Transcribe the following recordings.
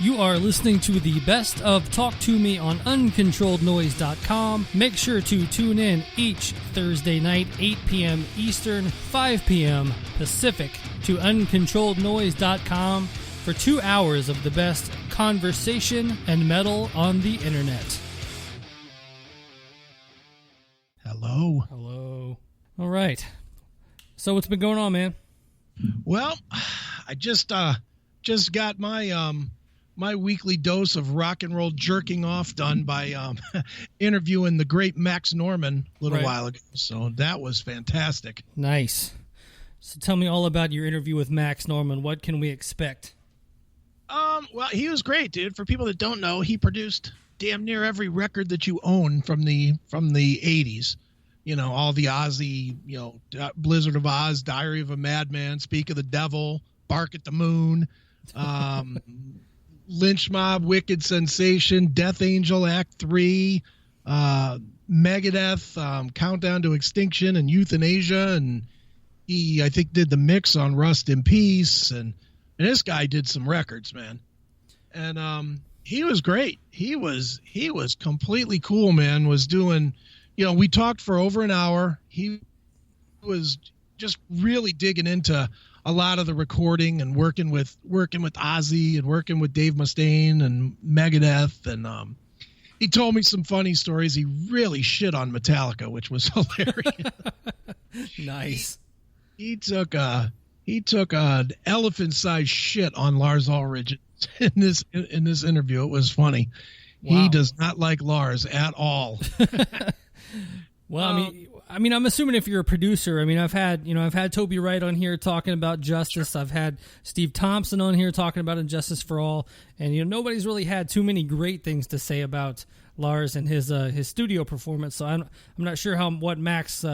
You are listening to the best of Talk to Me on uncontrollednoise.com. Make sure to tune in each Thursday night, 8 p.m. Eastern, 5 p.m. Pacific, to uncontrollednoise.com for 2 hours of the best conversation and metal on the internet. Hello. Hello. All right. So what's been going on, man? Well, I just got my my weekly dose of rock and roll jerking off done by interviewing the great Max Norman a little while ago. So that was fantastic. Nice. So tell me all about your interview with Max Norman. What can we expect? Well, he was great, dude. For people that don't know, he produced damn near every record that you own from the 80s. You know, all the Ozzy, Blizzard of Oz, Diary of a Madman, Speak of the Devil, Bark at the Moon, Lynch Mob, Wicked Sensation, Death Angel, Act 3, Megadeth, Countdown to Extinction, and Euthanasia. And he, I think, did the mix on Rust in Peace. And this guy did some records, man. And he was great. He was completely cool, man. Was doing, we talked for over an hour. He was just really digging into a lot of the recording and working with Ozzy and working with Dave Mustaine and Megadeth. And he told me some funny stories. He really shit on Metallica, which was hilarious. Nice. He took an elephant-sized shit on Lars Ulrich in this interview. It was funny. Wow. He does not like Lars at all. Well, I mean, I'm assuming if you're a producer, I mean, I've had Toby Wright on here talking about Justice. Sure. I've had Steve Thompson on here talking about Injustice for All, and nobody's really had too many great things to say about Lars and his studio performance. So I'm not sure how Max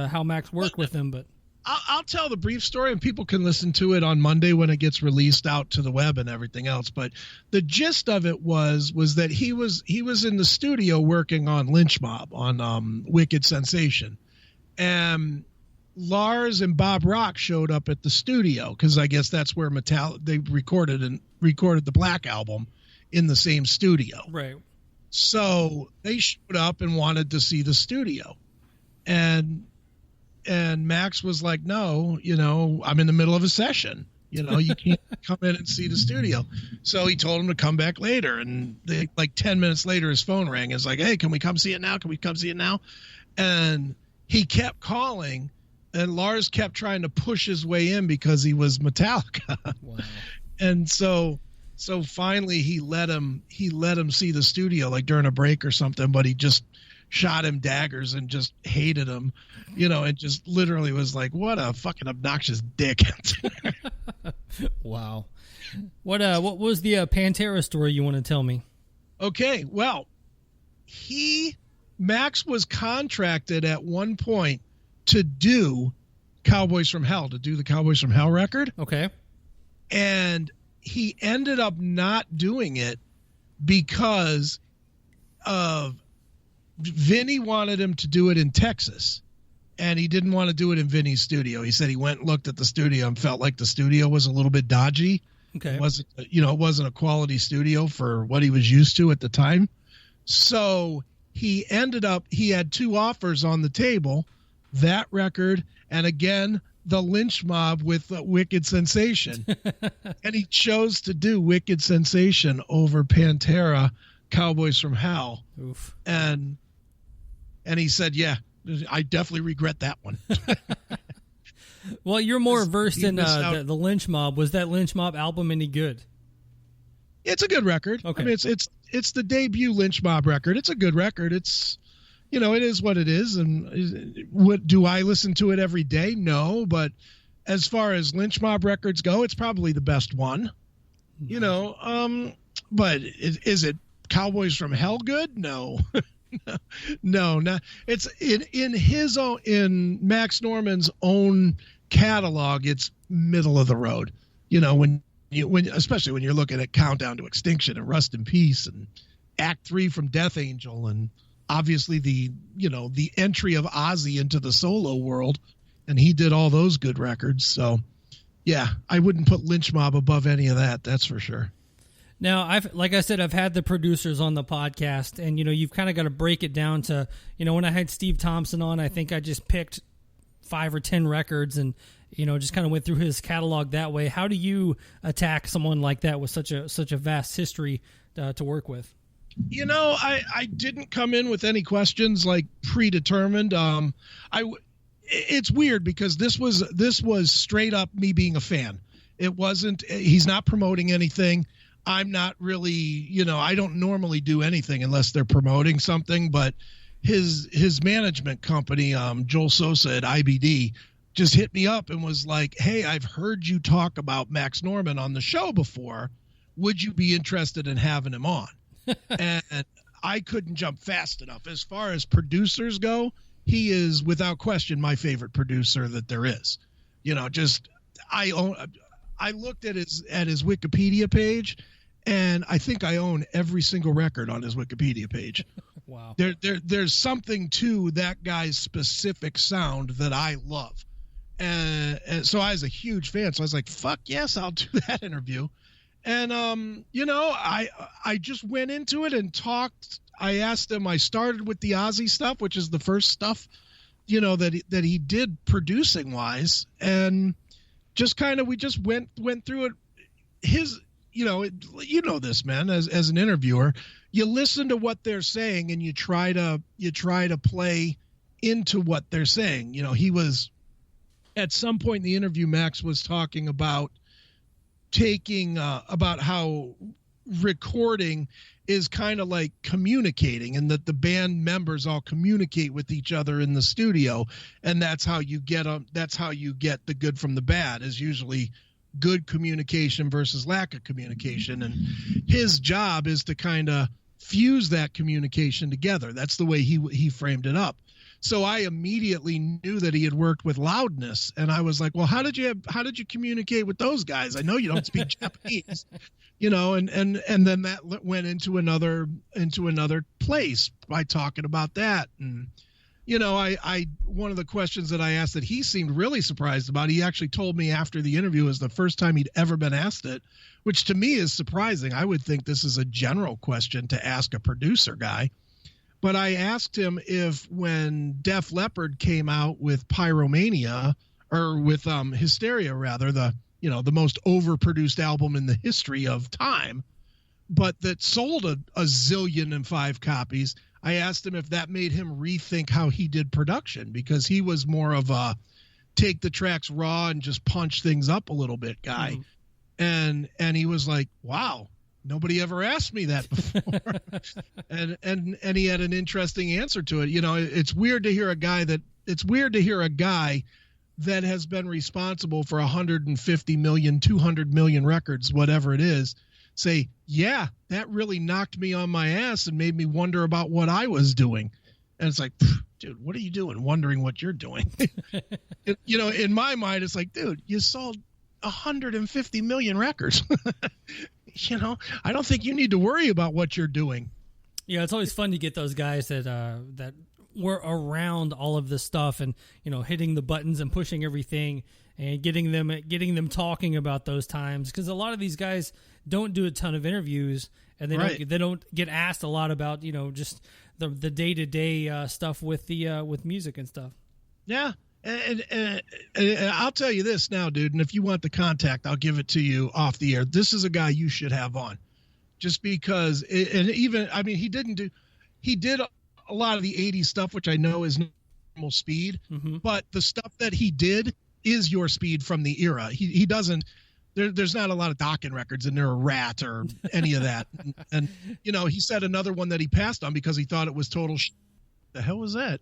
worked with him, but I'll tell the brief story, and people can listen to it on Monday when it gets released out to the web and everything else. But the gist of it was that he was in the studio working on Lynch Mob on Wicked Sensation. And Lars and Bob Rock showed up at the studio because I guess that's where they recorded the Black Album in the same studio. Right. So they showed up and wanted to see the studio. And Max was like, no, I'm in the middle of a session. You can't come in and see the studio. So he told him to come back later. And like 10 minutes later, his phone rang. It's like, hey, can we come see it now? Can we come see it now? And he kept calling, and Lars kept trying to push his way in because he was Metallica. Wow. And so finally he let him see the studio like during a break or something, but he just shot him daggers and just hated him, and just literally was like, what a fucking obnoxious dick. Wow. What was the Pantera story you want to tell me? Okay, well, Max was contracted at one point to do Cowboys from Hell, to do the Cowboys from Hell record. Okay. And he ended up not doing it because of Vinny wanted him to do it in Texas, and he didn't want to do it in Vinny's studio. He said he went and looked at the studio and felt like the studio was a little bit dodgy. Okay. It wasn't a quality studio for what he was used to at the time. So he had two offers on the table, that record, and again, the Lynch Mob with Wicked Sensation. And he chose to do Wicked Sensation over Pantera, Cowboys from Hell. Oof. And he said, yeah, I definitely regret that one. Well, you're more versed in the Lynch Mob. Was that Lynch Mob album any good? It's a good record. Okay. I mean, it's the debut Lynch Mob record. It's a good record. It's, it is what it is. And what do I listen to it every day? No, but as far as Lynch Mob records go, it's probably the best one. But is it Cowboys from Hell good? No. No, not. It's in Max Norman's own catalog, it's middle of the road. Especially when you're looking at Countdown to Extinction and Rust in Peace and Act 3 from Death Angel, and obviously the entry of Ozzy into the solo world, and he did all those good records. So yeah, I wouldn't put Lynch Mob above any of that. That's for sure. Now, like I said, I've had the producers on the podcast, and, you've kind of got to break it down to, when I had Steve Thompson on, I think I just picked 5 or 10 records and, just kind of went through his catalog that way. How do you attack someone like that with such a vast history to work with? I didn't come in with any questions like predetermined. It's weird because this was straight up me being a fan. It wasn't, he's not promoting anything. I'm not really, I don't normally do anything unless they're promoting something, but his management company, Joel Sosa at IBD, just hit me up and was like, hey, I've heard you talk about Max Norman on the show before. Would you be interested in having him on? And I couldn't jump fast enough. As far as producers go, he is without question my favorite producer that there is. I looked at his Wikipedia page, and I think I own every single record on his Wikipedia page. Wow. There's something to that guy's specific sound that I love. And so I was a huge fan. So I was like, fuck yes, I'll do that interview. And, I just went into it and talked. I asked him, I started with the Ozzy stuff, which is the first stuff, that he did producing wise. And just we just went through it. This, man, as an interviewer, you listen to what they're saying and you try to play into what they're saying. He was at some point in the interview, Max was talking about about how recording is kind of like communicating, and that the band members all communicate with each other in the studio, and that's how you get the good from the bad, is usually good communication versus lack of communication. And his job is to kind of fuse that communication together. That's the way he framed it up. So I immediately knew that he had worked with Loudness, and I was like, well, how did you communicate with those guys? I know you don't speak Japanese, and then that went into another place by talking about that. And, I one of the questions that I asked that he seemed really surprised about, he actually told me after the interview, was the first time he'd ever been asked it, which to me is surprising. I would think this is a general question to ask a producer guy. But I asked him if when Def Leppard came out with Pyromania, or with Hysteria rather, the most overproduced album in the history of time, but that sold a zillion and 5 copies, I asked him if that made him rethink how he did production, because he was more of a take the tracks raw and just punch things up a little bit guy. Mm-hmm. And he was like, wow, nobody ever asked me that before. and he had an interesting answer to it. It's weird to hear a guy that has been responsible for 150 million, 200 million records, whatever it is, say, yeah, that really knocked me on my ass and made me wonder about what I was doing. And it's like, dude, what are you doing? Wondering what you're doing. In my mind, it's like, dude, you sold 150 million records. I don't think you need to worry about what you're doing. Yeah, it's always fun to get those guys that were around all of this stuff and, hitting the buttons and pushing everything and getting them talking about those times, because a lot of these guys don't do a ton of interviews, and they don't get asked a lot about just the day-to-day stuff with the with music and stuff. Yeah. And I'll tell you this now, dude, and if you want the contact, I'll give it to you off the air. This is a guy you should have on, just because he did a lot of the 80s stuff, which I know is normal speed, mm-hmm. but the stuff that he did is your speed from the era. He doesn't, there's not a lot of Dokken records in there, or Rat or any of that. And he said another one that he passed on because he thought it was total the hell was that?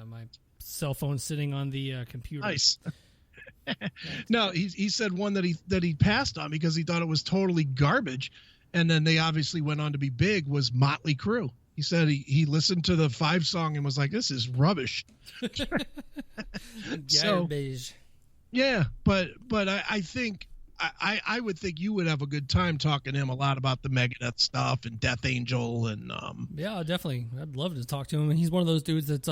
My cell phone sitting on the computer. Nice. No, he said one that he passed on because he thought it was totally garbage, and then they obviously went on to be big, was Motley Crue. He said he listened to the 5 song and was like, this is rubbish. Garbage. Yeah, but I think I would think you would have a good time talking to him a lot about the Megadeth stuff and Death Angel and yeah, definitely. I'd love to talk to him. He's one of those dudes that's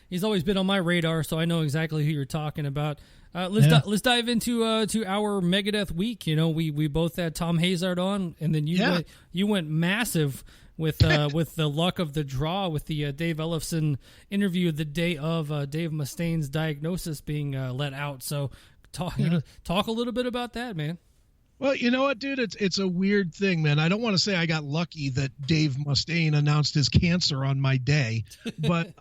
he's always been on my radar, so I know exactly who you're talking about. Let's dive into to our Megadeth week. We both had Tom Hazard on, and then you went massive with the luck of the draw with the Dave Ellefson interview the day of Dave Mustaine's diagnosis being let out. So talk a little bit about that, man. Well, you know what, dude? It's a weird thing, man. I don't want to say I got lucky that Dave Mustaine announced his cancer on my day, but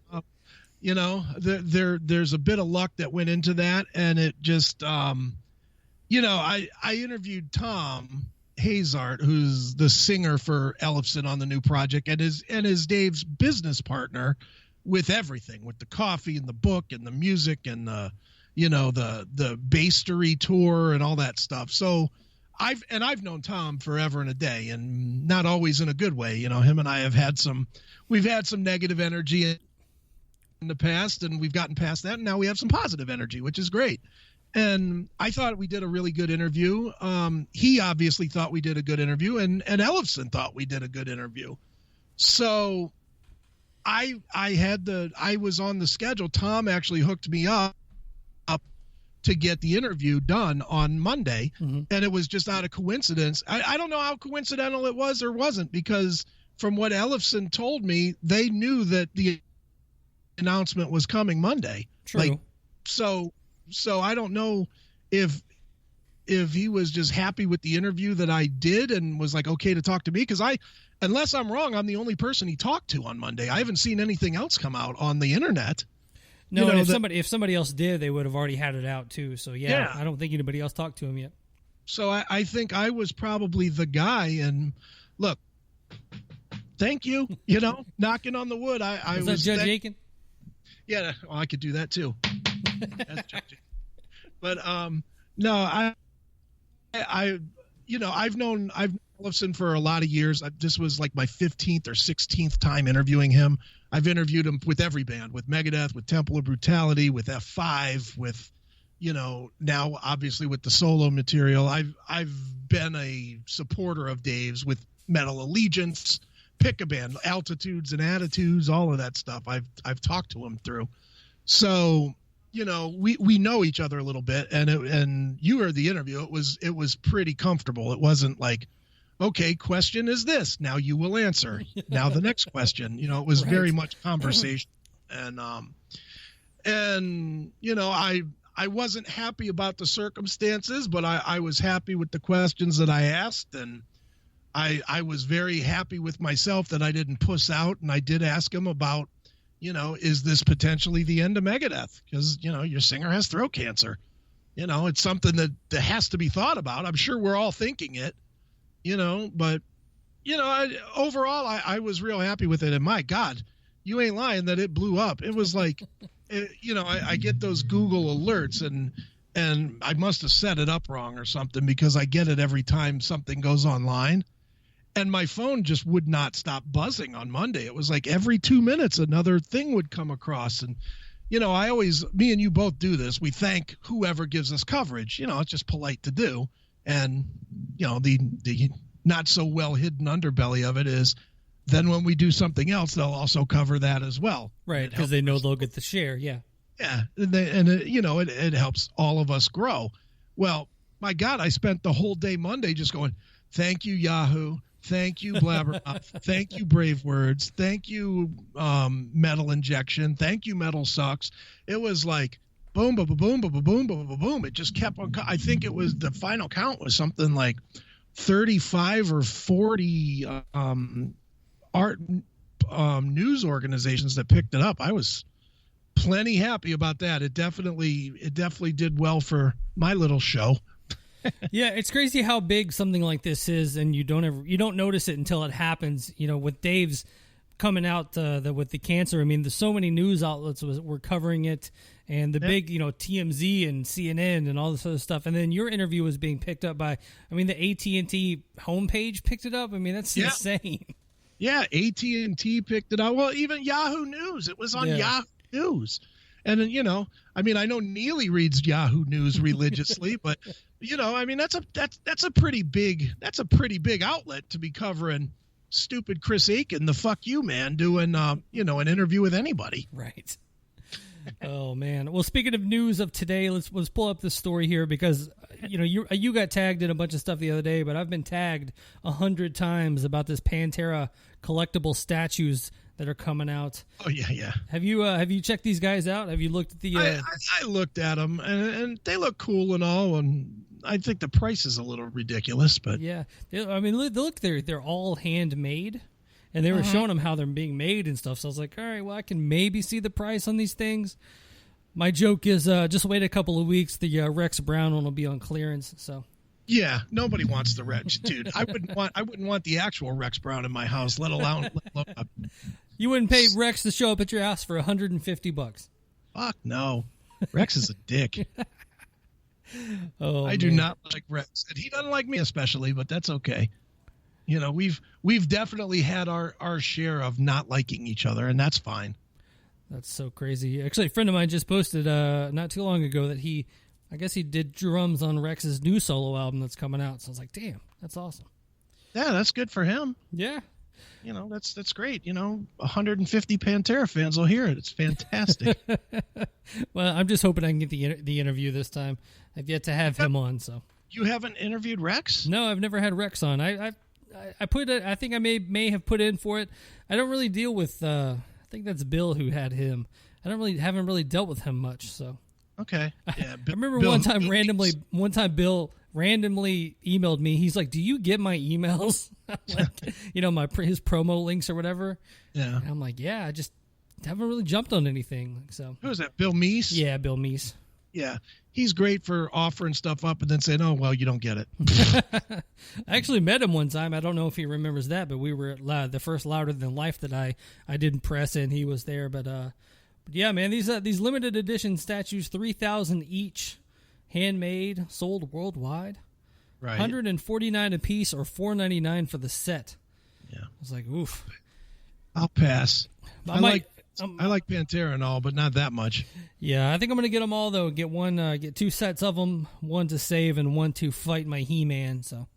there's a bit of luck that went into that, and it just I interviewed Tom Hazard, who's the singer for Ellefson on the new project, and is Dave's business partner with everything, with the coffee and the book and the music and the Bastery tour and all that stuff. So I've known Tom forever and a day, and not always in a good way. Him and I have had some negative energy in the past, and we've gotten past that, and now we have some positive energy, which is great. And I thought we did a really good interview. He obviously thought we did a good interview, and Ellefson thought we did a good interview. So I was on the schedule. Tom actually hooked me up to get the interview done on Monday. Mm-hmm. And it was just out of coincidence. I don't know how coincidental it was or wasn't, because from what Ellefson told me, they knew that the announcement was coming Monday. True. So I don't know if he was just happy with the interview that I did and was like, okay to talk to me. Cause unless I'm wrong, I'm the only person he talked to on Monday. I haven't seen anything else come out on the internet. No, and if somebody else did, they would have already had it out too. So yeah, I don't think anybody else talked to him yet. So I think I was probably the guy. And look, thank you. Knocking on the wood. I was that Judge Akin? Yeah, well, I could do that too. That's Judge. But no, I've known Ellefson for a lot of years. This was like my 15th or 16th time interviewing him. I've interviewed him with every band, with Megadeth, with Temple of Brutality, with F5, with, now obviously with the solo material. I've been a supporter of Dave's with Metal Allegiance, pick a band, Altitudes and Attitudes, all of that stuff. I've talked to him through. So, we know each other a little bit, and you heard the interview. It was pretty comfortable. It wasn't like, okay, question is this. Now you will answer. Now the next question. It was right. Very much conversation. And I wasn't happy about the circumstances, but I was happy with the questions that I asked, and I was very happy with myself that I didn't puss out, and I did ask him about, is this potentially the end of Megadeth? Because, your singer has throat cancer. It's something that has to be thought about. I'm sure we're all thinking it. But, overall, I was real happy with it. And my God, you ain't lying that it blew up. It was like, I get those Google alerts and I must have set it up wrong or something, because I get it every time something goes online. And my phone just would not stop buzzing on Monday. It was like every 2 minutes, another thing would come across. And, me and you both do this. We thank whoever gives us coverage. It's just polite to do. And, the not so well hidden underbelly of it is then when we do something else, they'll also cover that as well. Right. Because they know they'll get the share. Yeah. Yeah. It helps all of us grow. Well, my God, I spent the whole day Monday just going, thank you, Yahoo. Thank you, Blabbermouth. Thank you, Brave Words. Thank you, Metal Injection. Thank you, Metal Sucks. It was like, boom, boom, boom, boom, boom, boom, boom, boom, boom. It just kept on. I think it was the final count was something like 35 or 40 art news organizations that picked it up. I was plenty happy about that. It definitely did well for my little show. Yeah, it's crazy how big something like this is, and you don't notice it until it happens. With Dave's coming out with the cancer. I mean, there's so many news outlets were covering it, and the big, TMZ and CNN and all this other stuff. And then your interview was being picked up by, the AT&T homepage picked it up. I mean, that's insane. Yeah, AT&T picked it up. Well, even Yahoo News. It was on Yahoo News. And then, I know Neely reads Yahoo News religiously, but I mean, that's a pretty big outlet to be covering stupid Chris Akin, the fuck you man, doing an interview with anybody. Right. Oh man. Well, speaking of news of today, let's pull up this story here because you got tagged in a bunch of stuff the other day, but I've been tagged 100 times about this Pantera collectible statues that are coming out. Oh yeah. Have you checked these guys out? Have you looked at the? I looked at them and they look cool and all, and I think the price is a little ridiculous, but yeah, they're all handmade. And they were showing them how they're being made and stuff. So I was like, all right, well, I can maybe see the price on these things. My joke is just wait a couple of weeks. The Rex Brown one will be on clearance. So yeah, nobody wants the Rex, dude. I wouldn't want the actual Rex Brown in my house, let alone. You wouldn't pay Rex to show up at your house for $150. Fuck no, Rex is a dick. I do not like Rex, and he doesn't like me especially, but that's okay. We've definitely had our share of not liking each other, and that's fine. That's so crazy. Actually, a friend of mine just posted not too long ago that I guess he did drums on Rex's new solo album that's coming out. So I was like, damn, that's awesome. Yeah, that's good for him. Yeah. That's great. 150 Pantera fans will hear it. It's fantastic. Well, I'm just hoping I can get the interview this time. I've yet to have him on. So you haven't interviewed Rex? No, I've never had Rex on. I put it. I think I may have put in for it. I don't really deal with. I think that's Bill who had him. Haven't really dealt with him much. So okay. Yeah. I remember one time Bill randomly emailed me. He's like, "Do you get my emails? His promo links or whatever." Yeah. And I'm like, "Yeah, I just haven't really jumped on anything." So who is that? Bill Meese? Yeah, Bill Meese. Yeah, he's great for offering stuff up and then saying, "Oh, well, you don't get it." I actually met him one time. I don't know if he remembers that, but we were at the first Louder Than Life that I didn't press in. He was there, but yeah, man, these limited edition statues, 3,000 each, handmade, sold worldwide, right? $149 a piece or $499 for the set. Yeah, I was like, oof. I'll pass. I like Pantera and all, but not that much. Yeah, I think I'm gonna get them all though. Get two sets of them, one to save and one to fight my He-Man. So,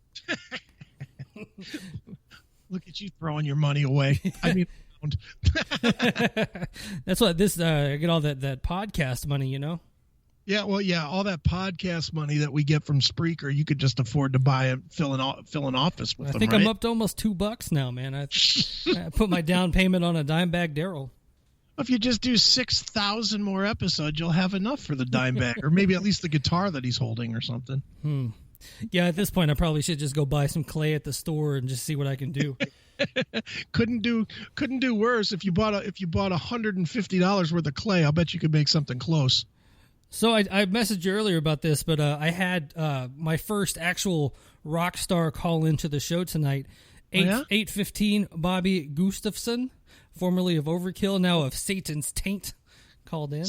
look at you throwing your money away. I mean, that's what this. I get all that podcast money, Yeah, well, yeah, all that podcast money that we get from Spreaker, you could just afford to buy and fill an office with. I think I'm up to almost $2 now, man. I put my down payment on a Dimebag Daryl. If you just do 6,000 more episodes, you'll have enough for the dime bag, or maybe at least the guitar that he's holding or something. Yeah, at this point, I probably should just go buy some clay at the store and just see what I can do. Couldn't do worse if you bought $150 worth of clay. I'll bet you could make something close. So I messaged you earlier about this, but I had my first actual rock star call into the show tonight. 8:15, Bobby Gustafson, formerly of Overkill, now of Satan's Taint, called in.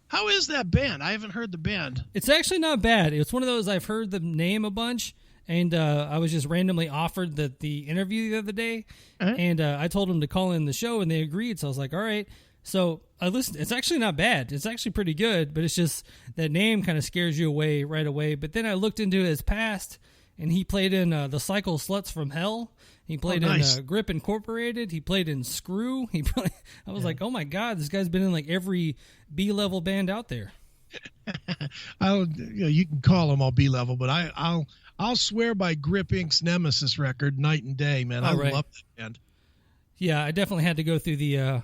How is that band? I haven't heard the band. It's actually not bad. It's one of those I've heard the name a bunch, and I was just randomly offered the interview the other day, and I told them to call in the show, and they agreed. So I was like, all right. So I listened. It's actually not bad. It's actually pretty good, but it's just that name kind of scares you away right away. But then I looked into his past, and he played in the Cycle Sluts from Hell. He played in Grip Incorporated. He played in Screw. I was like, oh my God, this guy's been in like every B-level band out there. You can call them all B-level, but I'll swear by Grip Inc.'s Nemesis record, Night and Day, man. I love that band. Yeah, I definitely had to go through the, I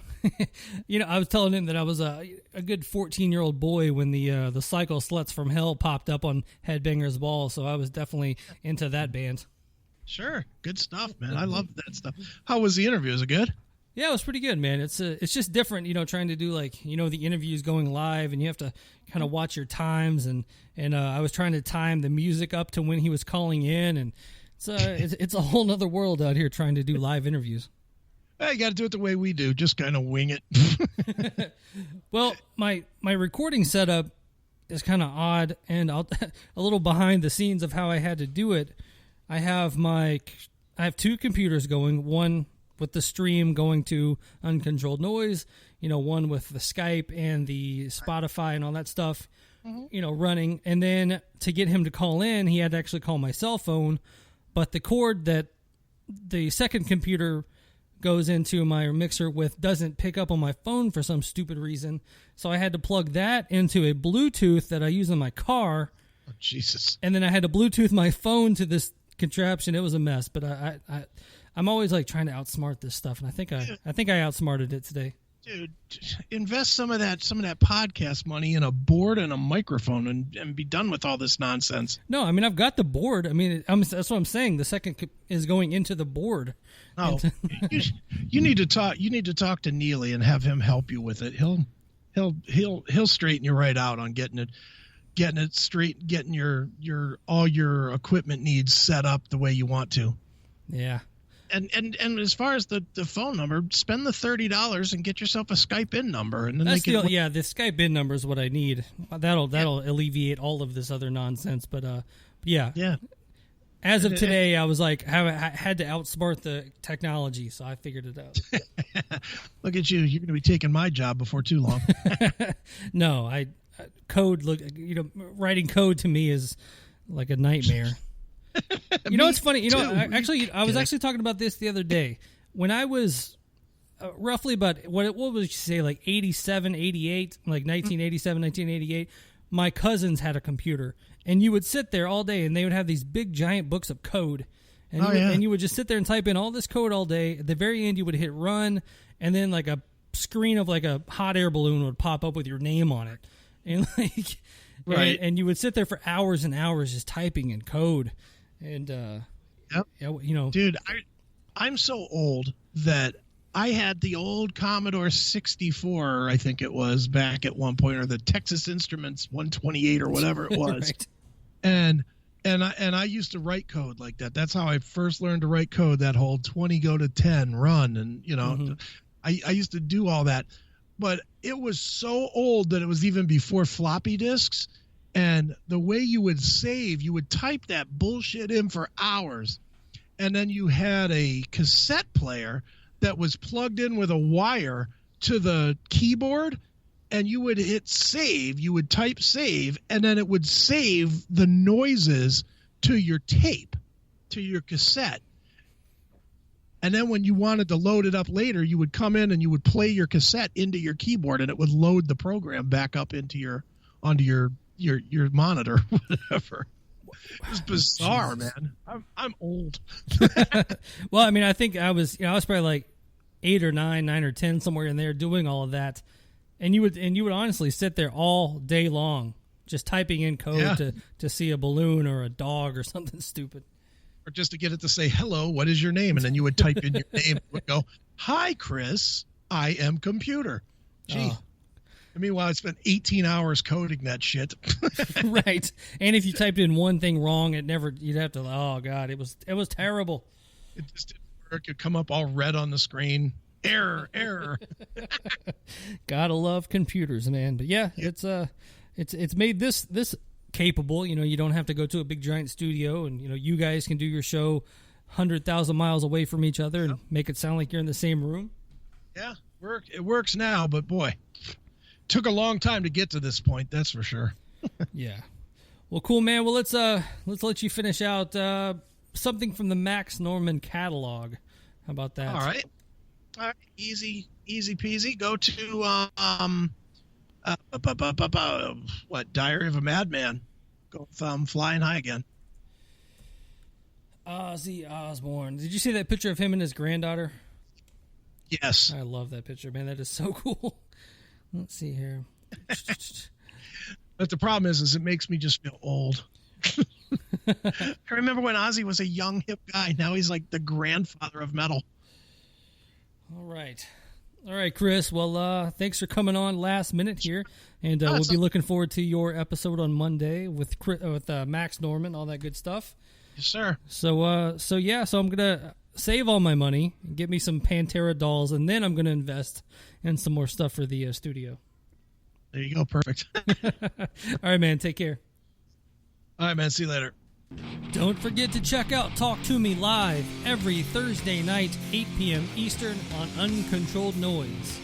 was telling him that I was a good 14-year-old boy when the Cycle Sluts from Hell popped up on Headbangers Ball, so I was definitely into that band. Sure. Good stuff, man. I love that stuff. How was the interview? Was it good? Yeah, it was pretty good, man. It's just different, trying to do the interviews going live, and you have to kind of watch your times, and I was trying to time the music up to when he was calling in, and it's a whole nother world out here trying to do live interviews. You got to do it the way we do, just kind of wing it. Well, my recording setup is kind of odd, and a little behind the scenes of how I had to do it. I have two computers going, one with the stream going to Uncontrolled Noise, one with the Skype and the Spotify and all that stuff. running. And then to get him to call in, he had to actually call my cell phone. But the cord that the second computer goes into my mixer with doesn't pick up on my phone for some stupid reason. So I had to plug that into a Bluetooth that I use in my car. Oh, Jesus. And then I had to Bluetooth my phone to this contraption. It was a mess, but I'm always like trying to outsmart this stuff, and I think I outsmarted it today. Dude, invest some of that podcast money in a board and a microphone and be done with all this nonsense. No, I mean, I've got the board. I mean, that's what I'm saying. The second is going into the board. Oh, you need to talk. You need to talk to Neely and have him help you with it. He'll straighten you right out on getting it straight, getting your all your equipment needs set up the way you want to. Yeah. And as far as the phone number, spend the $30 and get yourself a Skype in number, and then the Skype in number is what I need. That'll alleviate all of this other nonsense. But yeah. As of today, I was like, I had to outsmart the technology, so I figured it out. Look at you! You're going to be taking my job before too long. No, writing code to me is like a nightmare. It's funny. I was actually talking about this the other day. When I was roughly about, what would you say, like 87, 88, like 1987, 1988, my cousins had a computer. And you would sit there all day, and they would have these big, giant books of code. And you would just sit there and type in all this code all day. At the very end, you would hit run, and then like a screen of like a hot air balloon would pop up with your name on it. And like, right. And you would sit there for hours and hours just typing in code. And, dude, I'm so old that I had the old Commodore 64, I think it was, back at one point, or the Texas Instruments 128 or whatever it was. Right. And I used to write code like that. That's how I first learned to write code, that whole 20 go to 10 run. And, I used to do all that. But it was so old that it was even before floppy disks. And the way you would save, you would type that bullshit in for hours. And then you had a cassette player that was plugged in with a wire to the keyboard. And you would hit save. You would type save. And then it would save the noises to your tape, to your cassette. And then when you wanted to load it up later, you would come in and you would play your cassette into your keyboard, and it would load the program back up onto your monitor, whatever. It was bizarre, Jesus. Man. I'm old. Well, I mean, I think I was probably like 8 or 9 or 10, somewhere in there, doing all of that, and you would honestly sit there all day long just typing in code to see a balloon or a dog or something stupid. Or just to get it to say, hello, what is your name? And then you would type in your name. It would go, hi, Chris, I am computer. Gee. Oh. Meanwhile, I spent 18 hours coding that shit. Right. And if you typed in one thing wrong, you'd have to, oh God, it was terrible. It just didn't work. It'd come up all red on the screen. Error. Gotta love computers, man. But yeah, it's made this capable. You don't have to go to a big giant studio, and you guys can do your show 100,000 miles away from each other and make it sound like you're in the same room. Yeah, it works now, but boy, took a long time to get to this point, that's for sure. Yeah. Well, cool, man. Well, let's let you finish out something from the Max Norman catalog. How about that? All right. Easy peasy. Go to Diary of a Madman. Go Flying High again. Ozzy Osbourne. Did you see that picture of him and his granddaughter? Yes. I love that picture, man. That is so cool. Let's see here. But the problem is it makes me just feel old. I remember when Ozzy was a young, hip guy. Now he's like the grandfather of metal. All right, Chris. Well, thanks for coming on last minute here, and we'll be looking forward to your episode on Monday with Max Norman, all that good stuff. Yes, sir. So I'm gonna save all my money, get me some Pantera dolls, and then I'm gonna invest in some more stuff for the studio. There you go. Perfect. All right, man. Take care. All right, man. See you later. Don't forget to check out Talk to Me live every Thursday night, 8 p.m. Eastern on Uncontrolled Noise.